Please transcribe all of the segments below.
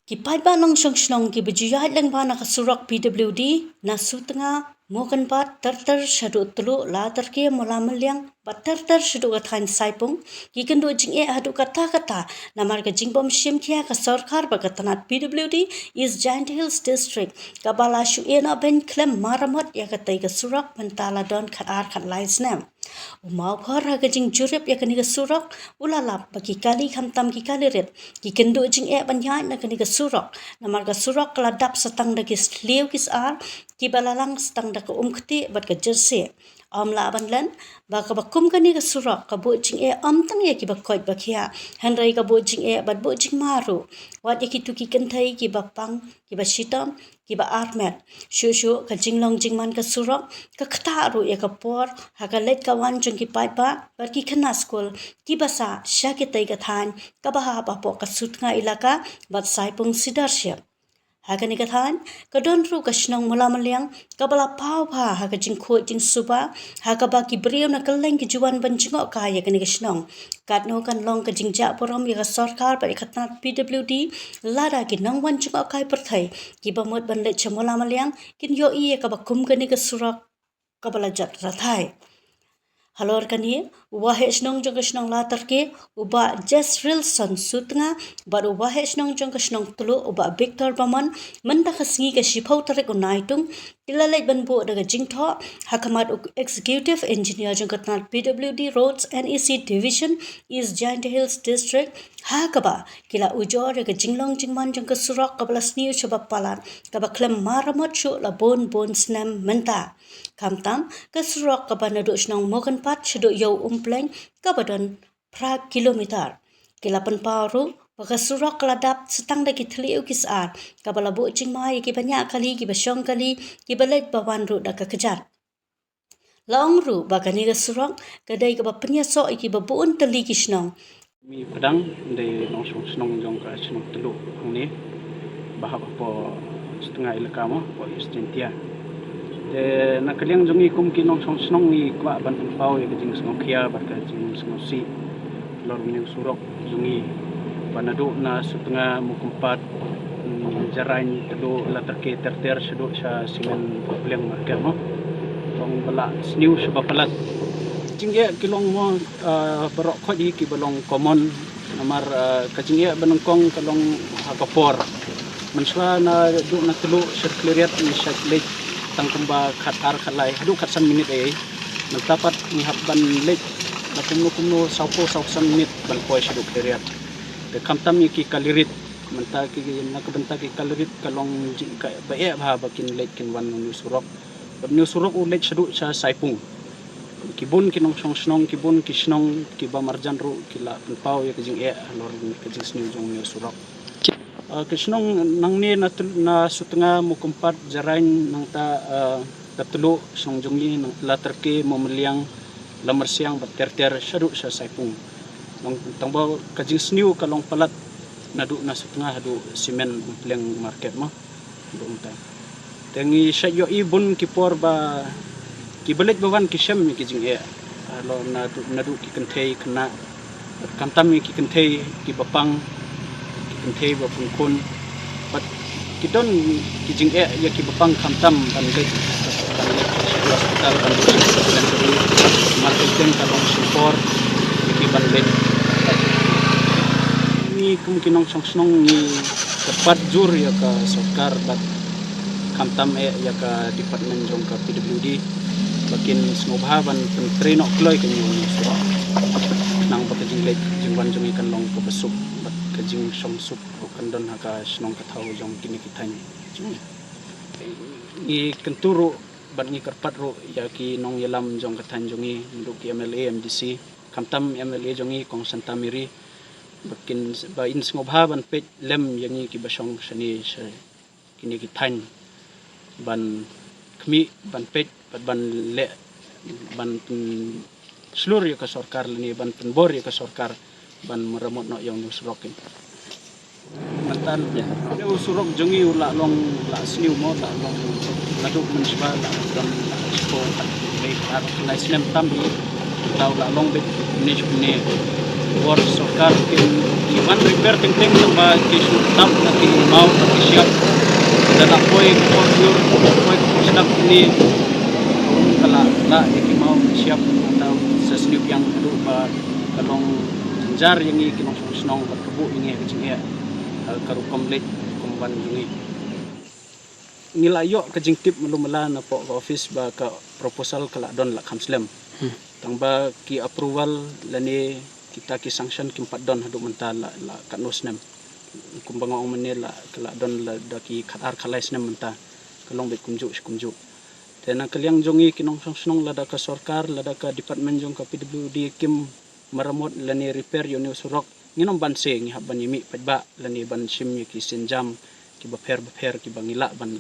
Kipai ba nang song ki bejuyat lang ba nakasurak PWD na sutanga mokan ba terter shadu tulu la terke mula meliang ba terter shadu kathan saipung ki kendo jing hadu kata namar ka jingbom shim kia ka sarkar ba katanat PWD is Giant Hills District kabala shu ena ben klem maramot ya katai ka surak mentala don khat lais nem Umau khor ha jing jurep ya kani ka surak ulalap bagi kali khamtam ki kali ret ki kendo jing banyai na kani ka surak namar ka surak keladap setang da ki sliu kis ar ki balalang setang da ka umkti bat ka jerse la banlan ba ka bakum kani ka surak ka bo jing tang ya ki ba koi ba khia hanrai ka bo jing bat bo jing maru wat ya ki tu ki kenthai ki ba pang ki ba shitam ki ba armet shu ka jinglong jingman ka surak ka khata ru ya ka por ha ka let ka wan jung ki pai pa bar ki khana school ki basa sha ki tai ka than ka ba ha ba po ka sutnga ilaka bat saipung sidarship Hagani kathan, kadon ru kashnong mula maliang, kabala pau pa haga jing khot jing suba, haga ba ki beriau na kaleng ki juan ban jingok kaya kani kashnong. Katno kan long ka jing jak porom ya ka sarkar ba ikatnat PWD, lada ki nang wan jingok kaya perthai, ki ba mot ban lech mula maliang, kin yo iye ka ba kum kani ka surak kabala jat rathai. Halor kani wahesh nong jong kashnong latar ke uba Jess Rilson sutnga baru wahesh nong jong kashnong tulu uba Victor Baman menda khasngi ka shipau tarik unaitung tilalai banbo daga jingtho hakamat executive engineer jong katnal PWD Roads NEC Division East Giant Hills District hakaba kila ujor daga jinglong jingman jong kasurak kabala sniu shabab palan kaba klem maramot shu la bon snam menta kamtam kasurak kabana do shnong mogan pat shdo yo umpleng kabadon pra kilometer kilapan paru Pagasurak keladap setang daki teliu kisar kabala bu jingmai ki banyak kali ki basyong kali ki balet bawan ru dak kejar long ru bagani kasurak kadai ka penyasok ki babuun teli kisnong mi pedang de nong snong jong ka snong telu ni bahap po setengah ilaka mo po istentia de nakaliang jongi kum ki nong snong ni kwa ban pau ya jing snong khia ba ka jing snong si lor ni surok jongi panadu na setengah mukumpat jarain telu la terke terter sedu sa simen problem market mo tong bala sniu sebab pelat jingge kilong mo berok khodi ki balong common namar kajingge banongkong kalong hakapor menswa na du na telu circulate ni circulate tangkumba khatar khalai hadu khatsan minit mentapat ni habban lek na kumno saupo sausan minit bal poi sedu clear de kamtam ki kalirit menta ki nakabenta ki kalirit kalong ka bae ba bakin lek kin wan nu surok u lek sedu sa saipung kibun kinong snong kibun kisnong kiba marjan ru kila pau ya kajing lor kajing sniu jong ni surok kisnong nang ni na sutenga mukumpat jarain nang ta tatlu song jong ni la terke momeliang lamar siang baterter sedu sa saipung nang tangbaw kajing sniu kalong palat nadu na setengah hadu simen pleng market mo dong ta tengi sayo ibun kipor ba kibalet bawan kisem ki jing alo nadu ki kenthei kena kamtam ki kenthei ki bapang ki kenthei bapungkun bat kidon ki jing ya ki bapang kamtam ban ke hospital ban marketing kalong support ki banlet ni kemungkinan snong ni tepat jur ya ka sarkar bat kamtam ya ka department jong ka PWD bakin sngobhaban pentreno kloy kanyo ni so nang bakajing lek jingwan jong ikan long ko besuk bat kajing song sup ko kandon haka snong kathau jong kini kitany ni kenturu bat ni karpat ro ya ki nong yelam jong kathan jongi nduk MLA MDC kamtam MLA jongi kong Santa Mary bakin ba in ngobhaban pet lem yangi ki basong sani kini kitany ban kmi ban pet ban le ban seluruh ya ka sarkar ni ban penbor ya ka sarkar ban meramot no yang nusrokin mantan ya usurok jongi ula long la sniu mo la long nadu municipal la dam ko mai har na sinem tam tau la long bet ni war sokar kiman repair ting tambah kisutap nanti mau nanti siap dan apoy koordinir apoy sedap ini kala la iki mau siap atau sesenip yang aduh ba kalong jar yang iki nong snong berkebu ini kecing ya karu komplit kumban jungi nilayo kejing tip melumela na po ka office ba ka proposal kala don la kamslem tangba ki approval lani kita ki sanction ki 4 don hadu mental la kanosnem kumbang ong menela kala don la daki khatar khalais nem menta kalong bet kumju dan kaliang jongi kinong sonong lada ka sarkar lada ka department jong ka PWD kim maramot lani repair yoni surok nginom banse ngi haban yimi pajba lani ban sim ki senjam ki baper ki bangila ban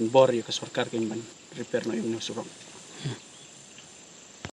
bor yo ka sarkar ki ban repair no yoni surok